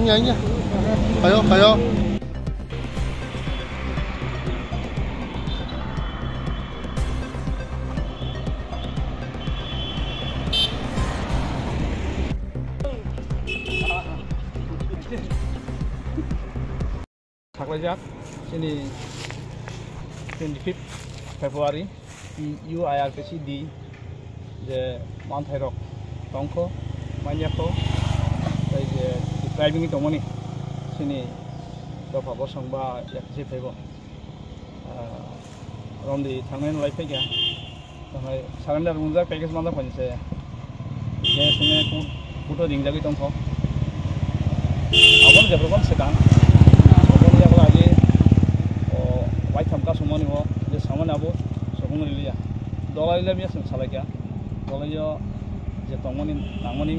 Nhanh kayo. Saklajak sini 25 February UIRPC di je Mantairok tongko manyako tai je driving itu moni sini dopa bosong ba yakji febo rondi thangmen lai pega tamai surrender munja package manda panse je sini photo ding jagi tongko abon je program sedang abon ya lagi white thamka sumoni ho je saman abo sokong liya dolai le biasa salakya dolai yo je tongmoni nangmoni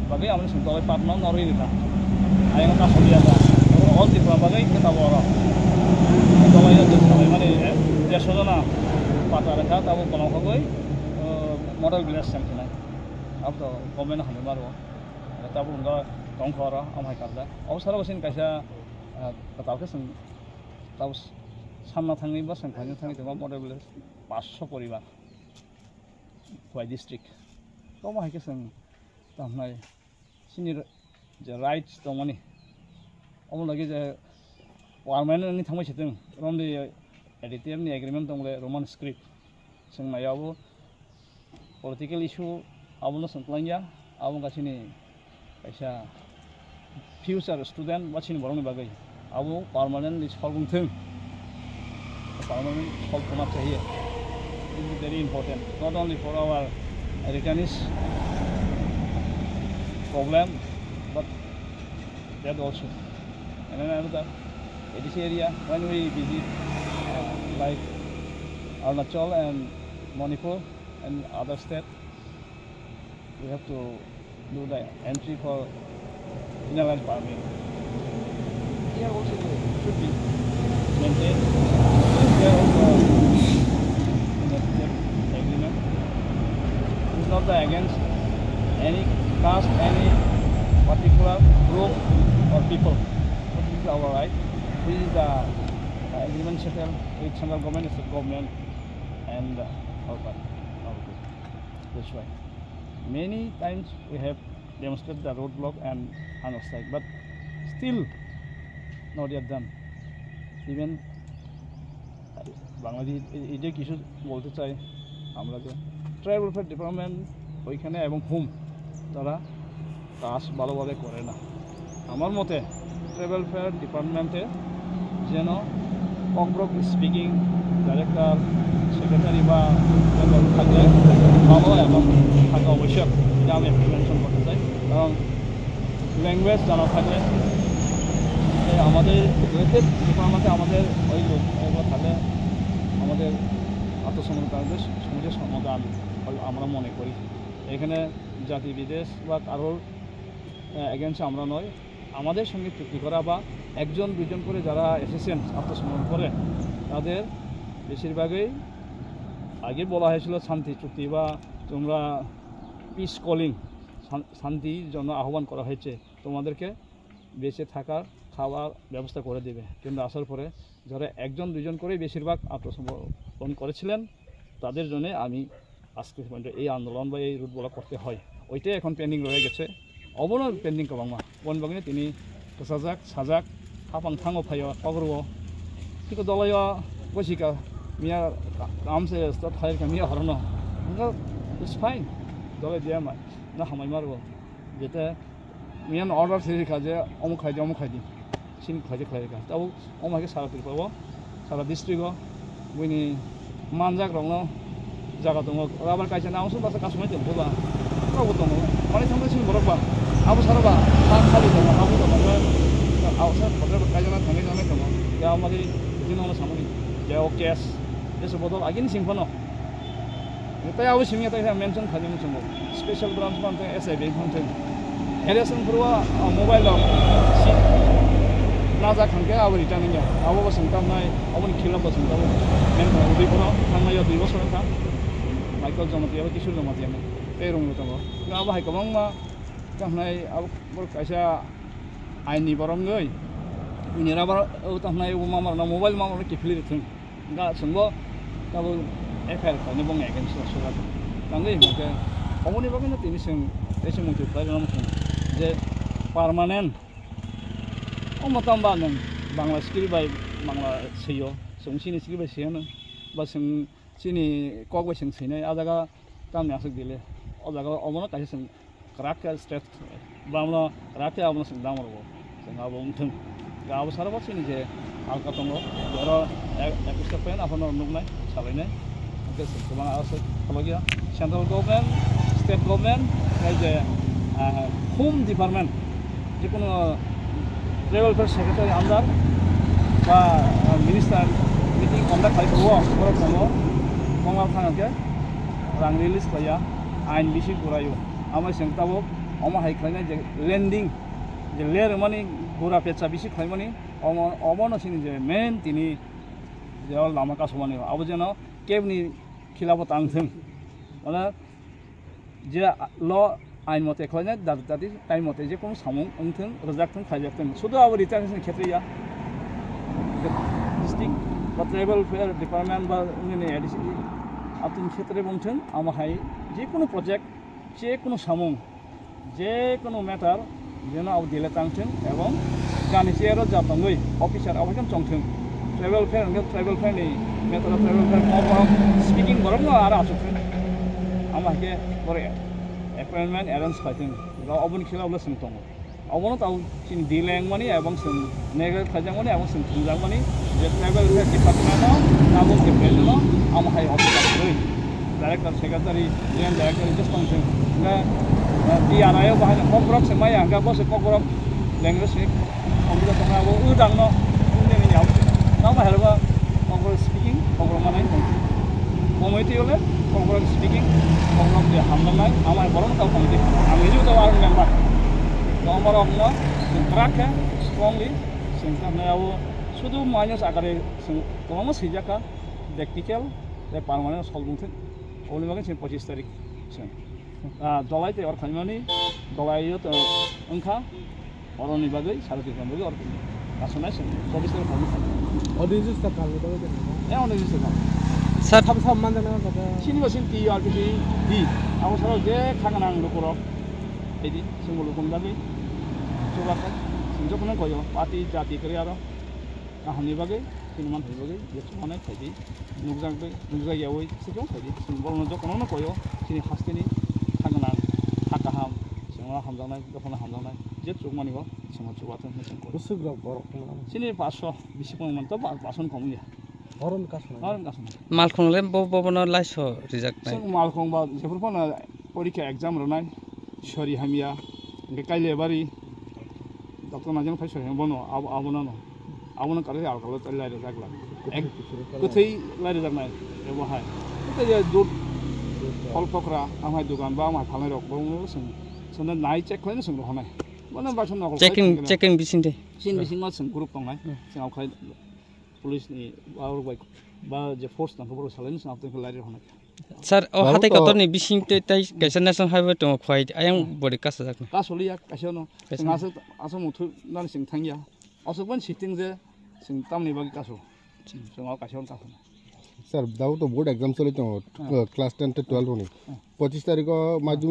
bagai amne sing dolai pat nom nori dita ayang ka solia da all the bagai kita boro dolai yo je salai mane je sodona patara ka tabu kono koi model glass samthina ab to komen hame maro tabu nga tongkhora amhai karda awsara basin kaisa katauke sing taus samna thangni ba sangkhani thangni tama model glass 500 পরিবার Khwai district toma haike sang tamnai sini je rights tomani omon lagi je warman ni thangmai chiteng romde editor ni agreement tongle roman script sang mayabu political issue abuno santlanya abun kasini kaisa future student wachini borongni bagai abu permanent list folgung thing permanent solve kona chahiye. This is very important, not only for our returnees problem, but that also. And then another, in this area, when we visit like Arunachal and Manipur and other states, we have to do the entry for inner land permit. Here also should be maintained. Here also agreement. It's not against any caste, any particular group or people. But this is our right. This is the agreement settled with central government, state government, and our part. That's why many times we have demonstrated the roadblock and unobstructed, but still not yet done. Even Bangladesh এই কিছু বলতে চাই আমরা যে tribal welfare department ওইখানে এবং home তারা কাজ ভালোভাবে করে না আমার মতে ট্রাইবাল ওয়েলফেয়ার ডিপার্টমেন্টে যেন ককব্রক স্পিকিং ডাইরেক্টর সেক্রেটারি বা থাকলে ভালো এবং থাকা আবশ্যক এটা আমি একটু মেনশন করতে চাই কারণ ল্যাঙ্গুয়েজ জানা থাকলে আমাদের ডিপার্টমেন্টে আমাদের ওই লোকগুলো থাকলে আমাদের আত্মসমর্পণের সমাজের সমাধান আমরা মনে করি এখানে জাতি বিদেশ বা কারোর এগেন্সে আমরা নয় আমাদের সঙ্গে চুক্তি করা বা একজন দুজন করে যারা এসেছেন আত্মসমর্পণ করে তাদের বেশিরভাগই আগে বলা হয়েছিল শান্তি চুক্তি বা তোমরা পিস কলিং শান্তির জন্য আহ্বান করা হয়েছে তোমাদেরকে বেঁচে থাকার খাওয়ার ব্যবস্থা করে দেবে কিন্তু আসার পরে যারা একজন দুজন করে বেশিরভাগ আত্মসমর্পণ করেছিলেন তাদের জন্য আমি আজকে এই আন্দোলন বা এই রুট বলা করতে হয় ওইটাই এখন পেন্ডিং রয়ে গেছে অবনো পেন্ডিং কবাংমা বন বাগিনে তিনি সাজাক সাজাক হাপাং থাঙো ফাইও পাগরো ঠিক দলায় বসিকা মিয়া আমসে থাইর মিয়া হরনো ইটস ফাইন দলে দিয়া মাই না হামাই মারবো যেটা মিয়ান অর্ডার সেরিকা যে অমুক খাইদি sin খাইতে খাইকা তাও অমাকে সারা ত্রিপুরা সারা ডিস্ট্রিক্ট বইনি মানজাক রং জায়গা দङ রাবার কাইছে না আমসু বাসা কাসমে দেব বা রাবো দङ মানে থামতে সিন বরবা আবু সারাবা খালি দङ আবু দङ আউসার ফটো কাইজনা থাঙ্গে জানে দङ ইয়া আমাকে দিননো সামনি যে ওকেস এসে বদল আগিন সিংফনো তাই আবু সিমিয়া তাই মেনশন খাদিম সঙ্গ স্পেশাল ব্রাঞ্চ মানতে এসআইবি মানতে হেরেসন পুরো mobile naza khangke abo returning ya abo bo singtam nai abo ni khila bo singtam men udi kono thangmai ya 2 bosor tha Michael Jamati abo Kishore Jamati ame ei rong lo tango abo hai kabang ma tangnai abo bor kaisa aini borong goi inira bar tangnai abo mamar na mobile mamar ki fili thung ga sungbo abo FR ko ne bong against sura tangai mate abo ni bagin tini sing ese mutu pa na mutu je permanent matam ba nang bangla skill by bangla seyo sung sini skill by seyo ba sung sini kok ba sung sini adaga tam ya suk dile adaga omono kaisa sung crack straight bangla rate omono sung damar bo sung abo untung ga abo sara ba sini je alka tongo jaro ekusta pen apono nugnai salai ke sung bang ase kologia central government state government kai je home department je kono travel fair secretary under ba minister meeting conduct khai ko boro tongo kongal thangke rang release kaya ain bisi kurayo amai sengtabo oma hai khlaina je landing je ler mani gora pecha bisi khlaimani omono sini je main tini je lama ka somani abo jeno kebni khilabo tangtheng ola je lo ain mote khlaina dati time mote je kono samung ongtheng rojak khaijaktheng sudo abo retention khetre ya district বা tribal fair department বা উনি ADC আতুন ক্ষেত্রে বলছেন আমার high যে কোনো project যে কোনো সামুং যে কোনো ম্যাটার যেন আব দিলে টাংছেন এবং গানি চেয়ারও যাতঙ্গই অফিসার আবাইকান চংছেন ট্রাইবাল ফেয়ার নেই matter tribal fair Muharram speaking বরং আর আসুছেন আমাকে বড় অ্যাপয়েন্টমেন্ট অ্যারেঞ্জ খাইছেন অবন খেলা বলে সোংতং অবনো তাও চিন দিলেং মানি এবং সোং নেগেল খাইজাং মানি এবং সোং থুজাং মানি যে ট্রাইবাল ফেয়ার ডিপার্টমেন্টও নাবং যে প্রেজেন্টও আমার হাই অফিসার রই ডাইরেক্টর সেক্রেটারি জেন ডাইরেক্টর জাস্ট ফাংশন না DRI bahaya kokrok semaya ga bos kokrok language ni komputer tanga bo udang no ne ni yaw na ma helba kokrok speaking kokrok manai komiti ole kokrok speaking kokrok de hamnai amai boron ta komiti ami ju ta warung member nomor no track strongly singka na yaw sudu minus akare komo sijaka practical de permanent solving oli magan 25 tarik dolai te or khaimani dolai yo to angkha oroni bagai sarati kambagi or kasonai sen 24 tarik khami odijus ta kali bagai e odijus ta sir thab man dana ka sini basin ti rpg di abo saro je khanganang lokoro edi singolo komdagi chobaka sinjokna koyo pati jati kari aro kahani bagai sinuman hoi bagai yechmane khaidi nugjak yawi sijong khaidi sinbolno jokono koyo sini hasteni khanganang hakaham singwa hamjanai dokona hamjanai je chukmani bo singwa chubatun mesin ko sugra borok sini 500 bisi pon man to 500 komuni oron kason malkhong le bobono laiso rijak nai sing malkhong ba jefur pon porikha exam ronai sori hamia nge kaile bari doktor najang phai sori bono abono kare alkalo lai rijak la kuthei lai rijak nai ebo hai te je dut all pokra amai dukan ba amai phalai rok bong sing sona nai check khoina sing ro hanai bona bason na checking bisinde sin bising ma sing group tong nai sing au khai police ni our ba je force na khobor salen sing apte lai ro hanai sir o hatai kator ni bising te tai kaisa national highway to khwai ayang body kas jak ka soliya kasono sing aso muthu nan sing thangya asokban sitting je sing tamni bagi kaso sing au kason kaso sir दाउ तो board exam चले तो class 10 to 12 होनी 25 तारिख को माजु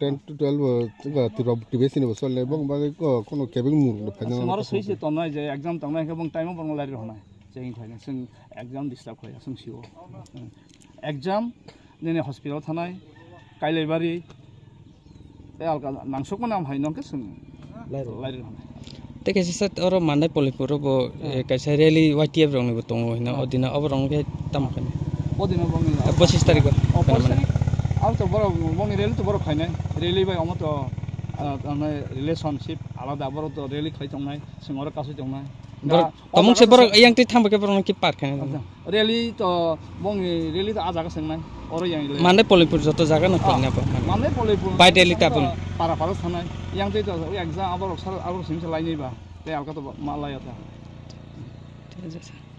10 to 12 तिरो टिबेसि ने बसले बंग बागे को कोनो केबिंग मुर फाइनल मारो सही से तनाय जे एग्जाम तनाय के बंग टाइम बंग लारि होनाय जें फाइनल जों एग्जाम डिस्टार्ब खया जों सिओ एग्जाम नेने हॉस्पिटल थानाय काइलाइबारि ए अलका नांसक नाम हाइनो के जों लारि होनाय te kaisa sat oro manai polipuro bo kaisa rally YTF rong ni botongo hina odina obrong ke tamkan odina bong 25 tarik au to boro bong rally to boro khainai rally bai omo to amai relationship alada boro to rally khai tongnai singora kasu tongnai tomong se boro yang ti thambake boro ki park khainai rally to bong rally to ajaga sengnai oro yang manai polipur joto jaga na khaina pa manai polipur bai rally ta bong para thanai yang ti to exam aboro sar aboro sing lai nei ba ते हल्का तो माल आया था ঠিক আছে sir.